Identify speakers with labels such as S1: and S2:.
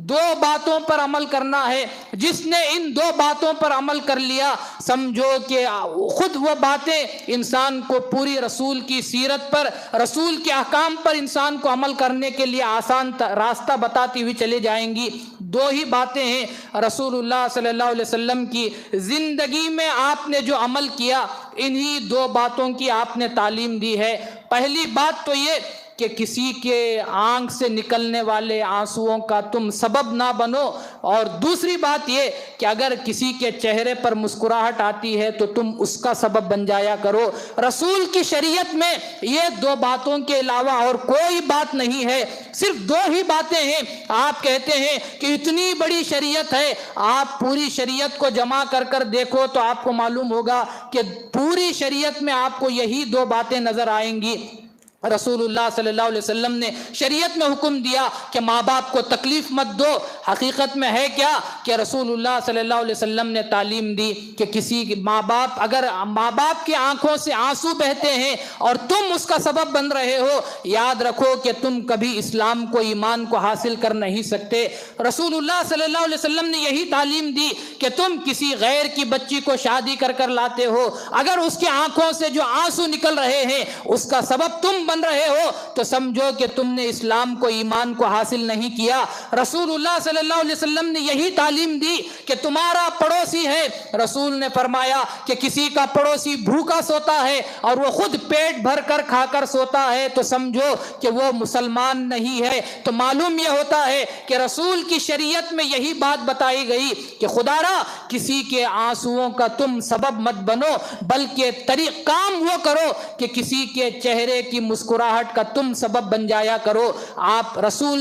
S1: دو باتوں پر عمل کرنا ہے. جس نے ان دو باتوں پر عمل کر لیا سمجھو کہ خود وہ باتیں انسان کو پوری رسول کی سیرت پر، رسول کے احکام پر انسان کو عمل کرنے کے لیے آسان راستہ بتاتی ہوئی چلے جائیں گی. دو ہی باتیں ہیں رسول اللہ صلی اللہ علیہ وسلم کی زندگی میں آپ نے جو عمل کیا، انہی دو باتوں کی آپ نے تعلیم دی ہے. پہلی بات تو یہ کہ کسی کے آنکھ سے نکلنے والے آنسوؤں کا تم سبب نہ بنو، اور دوسری بات یہ کہ اگر کسی کے چہرے پر مسکراہٹ آتی ہے تو تم اس کا سبب بن جایا کرو. رسول کی شریعت میں یہ دو باتوں کے علاوہ اور کوئی بات نہیں ہے، صرف دو ہی باتیں ہیں. آپ کہتے ہیں کہ اتنی بڑی شریعت ہے، آپ پوری شریعت کو جمع کر دیکھو تو آپ کو معلوم ہوگا کہ پوری شریعت میں آپ کو یہی دو باتیں نظر آئیں گی. رسول اللہ صلی اللہ علیہ وسلم نے شریعت میں حکم دیا کہ ماں باپ کو تکلیف مت دو. حقیقت میں ہے کیا کہ رسول اللہ صلی اللہ علیہ وسلم نے تعلیم دی کہ کسی اگر ماں باپ کی آنکھوں سے آنسو بہتے ہیں اور تم اس کا سبب بن رہے ہو، یاد رکھو کہ تم کبھی اسلام کو، ایمان کو حاصل کر نہیں سکتے. رسول اللہ صلی اللہ علیہ وسلم نے یہی تعلیم دی کہ تم کسی غیر کی بچی کو شادی کر لاتے ہو، اگر اس کی آنکھوں سے جو آنسو نکل رہے ہیں اس کا سبب تم بن رہے ہو تو سمجھو کہ تم نے اسلام کو، ایمان کو حاصل نہیں کیا. رسول اللہ صلی اللہ علیہ وسلم نے یہی تعلیم دی کہ تمہارا پڑوسی ہے، رسول نے فرمایا کہ کسی کا پڑوسی بھوکا سوتا ہے اور وہ خود پیٹ بھر کر کھا کر سوتا ہے تو سمجھو کہ وہ مسلمان نہیں ہے. تو معلوم یہ ہوتا ہے کہ رسول کی شریعت میں یہی بات بتائی گئی کہ خدا را کسی کے آنسوؤں کا تم سبب مت بنو، بلکہ کام وہ کرو کہ کسی کے چہرے کی مسکراہٹ کا تم سبب بن جایا کرو. آپ رسول